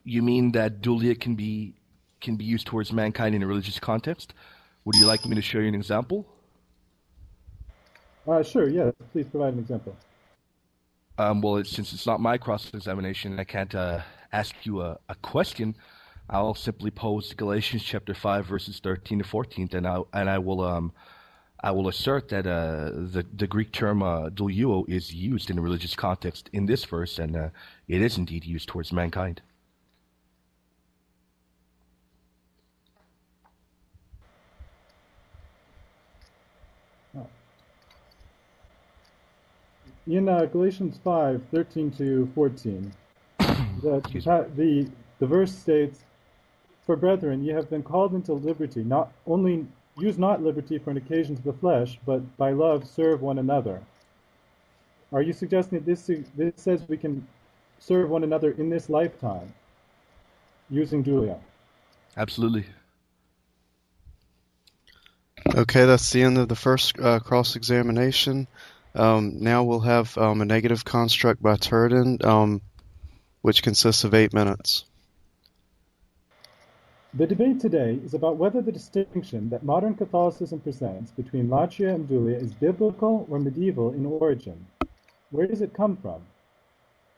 You mean that dulia can be used towards mankind in a religious context? Would you like me to show you an example? Sure, yes. Please provide an example. Well, since it's not my cross-examination, I can't ask you a question. I'll simply pose Galatians chapter 5, verses 13 to 14, and I will assert that the Greek term duliou is used in a religious context in this verse, and it is indeed used towards mankind. In Galatians 5, 13 to 14, the verse states, "For brethren, ye have been called into liberty, not only use not liberty for an occasion to the flesh, but by love serve one another." Are you suggesting that this says we can serve one another in this lifetime using dulia? Absolutely. Okay, that's the end of the first cross-examination. Now we'll have a negative construct by Turretin, which consists of 8 minutes. The debate today is about whether the distinction that modern Catholicism presents between Latria and Dulia is biblical or medieval in origin. Where does it come from?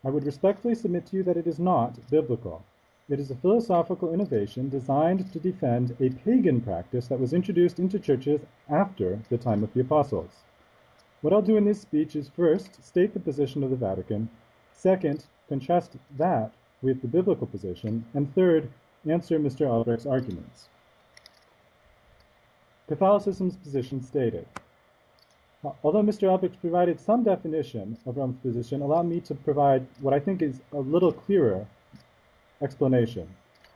I would respectfully submit to you that it is not biblical. It is a philosophical innovation designed to defend a pagan practice that was introduced into churches after the time of the apostles. What I'll do in this speech is first state the position of the Vatican, second, contrast that with the biblical position, and third, answer Mr. Albrecht's arguments. Catholicism's position stated. Although Mr. Albrecht provided some definition of Rome's position, allow me to provide what I think is a little clearer explanation.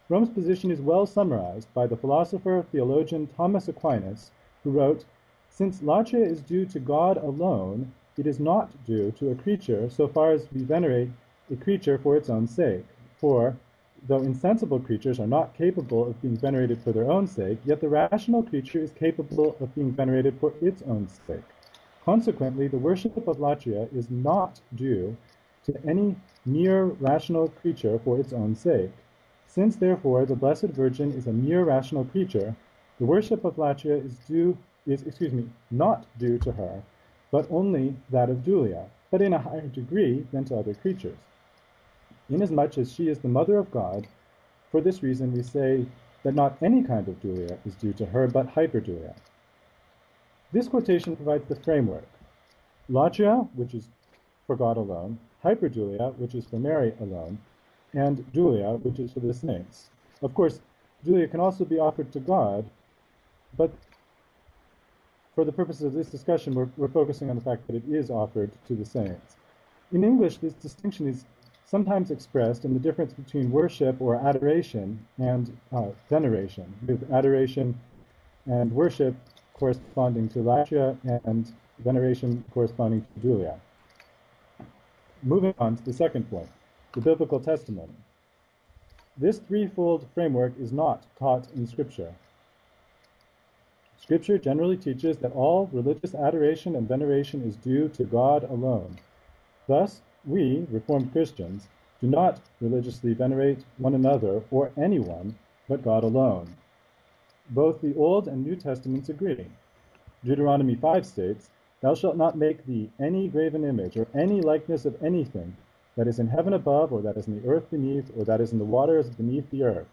Rome's position is well summarized by the philosopher, theologian Thomas Aquinas, who wrote, "Since Latria is due to God alone, it is not due to a creature so far as we venerate a creature for its own sake. For, though insensible creatures are not capable of being venerated for their own sake, yet the rational creature is capable of being venerated for its own sake. Consequently, the worship of Latria is not due to any mere rational creature for its own sake. Since, therefore, the Blessed Virgin is a mere rational creature, the worship of Latria is not due to her, but only that of Dulia, but in a higher degree than to other creatures. Inasmuch as she is the Mother of God, for this reason we say that not any kind of Dulia is due to her, but hyperdulia." This quotation provides the framework. Latria, which is for God alone, hyperdulia, which is for Mary alone, and dulia, which is for the saints. Of course, dulia can also be offered to God, but for the purposes of this discussion, we're focusing on the fact that it is offered to the saints. In English, this distinction is sometimes expressed in the difference between worship or adoration and veneration, with adoration and worship corresponding to Latria and veneration corresponding to dulia. Moving on to the second point, the biblical testimony. This threefold framework is not taught in Scripture. Scripture generally teaches that all religious adoration and veneration is due to God alone. Thus, we, Reformed Christians, do not religiously venerate one another or anyone but God alone. Both the Old and New Testaments agree. Deuteronomy 5 states, "Thou shalt not make thee any graven image or any likeness of anything that is in heaven above, or that is in the earth beneath, or that is in the waters beneath the earth.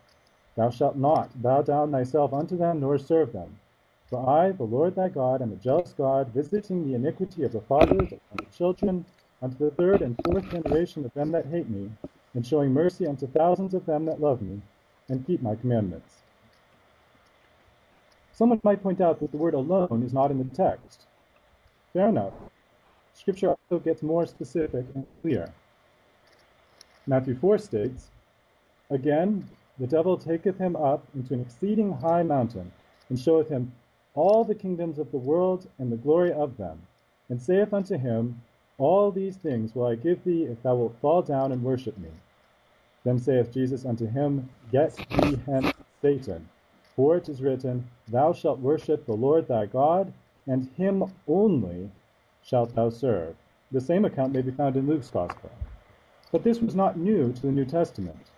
Thou shalt not bow down thyself unto them, nor serve them. For I, the Lord thy God, am a jealous God, visiting the iniquity of the fathers upon the children, unto the third and fourth generation of them that hate me, and showing mercy unto thousands of them that love me, and keep my commandments." Someone might point out that the word alone is not in the text. Fair enough. Scripture also gets more specific and clear. Matthew 4 states, "Again, the devil taketh him up into an exceeding high mountain, and showeth him all the kingdoms of the world and the glory of them, and saith unto him, All these things will I give thee, if thou wilt fall down and worship me. Then saith Jesus unto him, Get thee hence, Satan, for it is written, Thou shalt worship the Lord thy God, and him only shalt thou serve." The same account may be found in Luke's Gospel. But this was not new to the New Testament.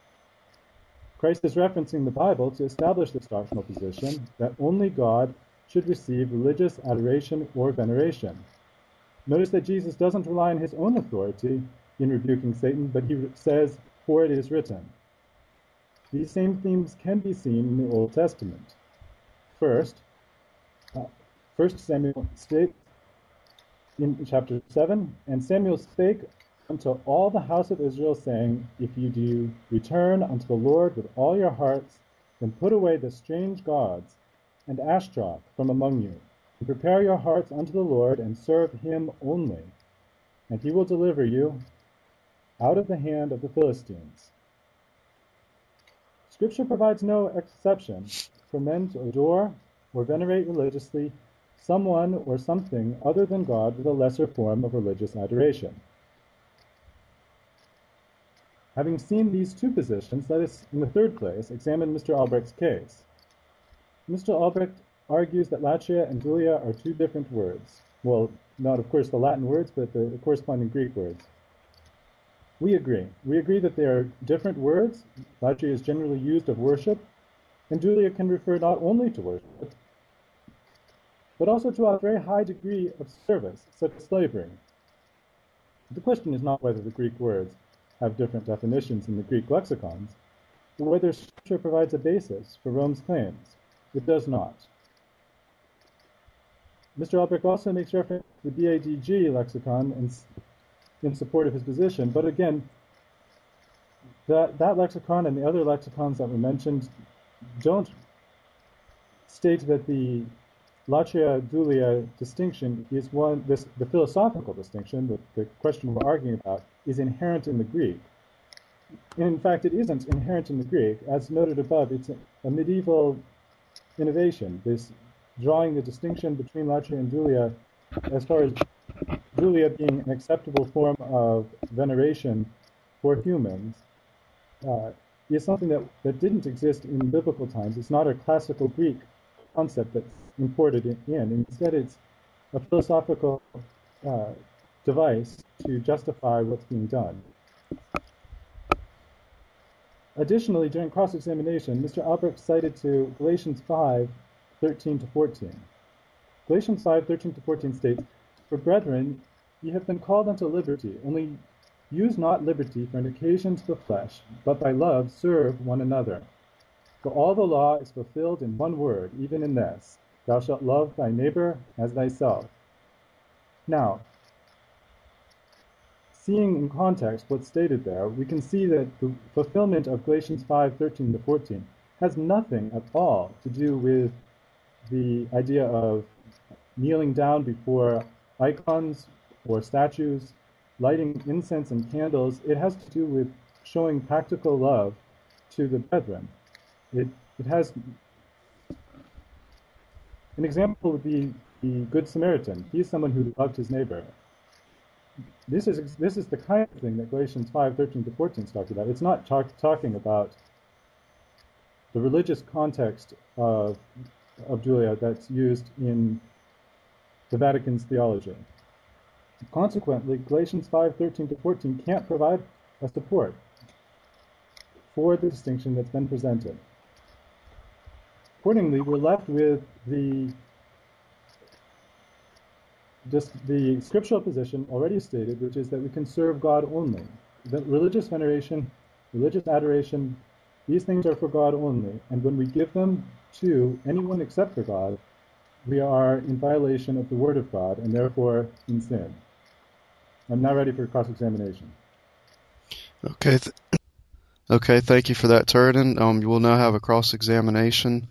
Christ is referencing the Bible to establish this doctrinal position that only God should receive religious adoration or veneration. Notice that Jesus doesn't rely on his own authority in rebuking Satan, but he says, "For it is written." These same themes can be seen in the Old Testament. First Samuel states in chapter 7, "And Samuel spake unto all the house of Israel, saying, If you do return unto the Lord with all your hearts, then put away the strange gods and Ashtaroth from among you, and prepare your hearts unto the Lord, and serve him only, and he will deliver you out of the hand of the Philistines." Scripture provides no exception for men to adore or venerate religiously someone or something other than God with a lesser form of religious adoration. Having seen these two positions, let us, in the third place, examine Mr. Albrecht's case. Mr. Albrecht argues that Latria and Dulia are two different words. Well, not, of course, the Latin words, but the corresponding Greek words. We agree. We agree that they are different words. Latria is generally used of worship, and Dulia can refer not only to worship, but also to a very high degree of service, such as slavery. The question is not whether the Greek words have different definitions in the Greek lexicons, but whether Scripture provides a basis for Rome's claims. It does not. Mr. Albrecht also makes reference to the BADG lexicon in support of his position, but again, that lexicon and the other lexicons that were mentioned don't state that the Latria-Dulia distinction is the philosophical distinction, the question we're arguing about, is inherent in the Greek. In fact, it isn't inherent in the Greek. As noted above, it's a medieval innovation, this drawing the distinction between Latria and Dulia as far as Dulia being an acceptable form of veneration for humans is something that didn't exist in biblical times. It's not a classical Greek concept that's imported in. Instead, it's a philosophical device to justify what's being done. Additionally, during cross-examination, Mr. Albrecht cited to Galatians 5:13-14. Galatians 5:13-14 states, "For brethren, ye have been called unto liberty, only use not liberty for an occasion to the flesh, but by love serve one another. For all the law is fulfilled in one word, even in this, thou shalt love thy neighbor as thyself." Now, seeing in context what's stated there, we can see that the fulfillment of Galatians 5:13-14 has nothing at all to do with the idea of kneeling down before icons or statues, lighting incense and candles. It has to do with showing practical love to the brethren. It has an example would be the Good Samaritan. He is someone who loved his neighbor. This is the kind of thing that Galatians 5:13-14 talks about. It's not talking about the religious context of Dulia that's used in the Vatican's theology. Consequently, Galatians 5:13-14 can't provide a support for the distinction that's been presented. Accordingly, we're left with the scriptural position already stated, which is that we can serve God only. That religious veneration, religious adoration, these things are for God only, and when we give them to anyone except for God, we are in violation of the Word of God, and therefore in sin. I'm now ready for cross-examination. Okay, thank you for that, Turretin. You will now have a cross-examination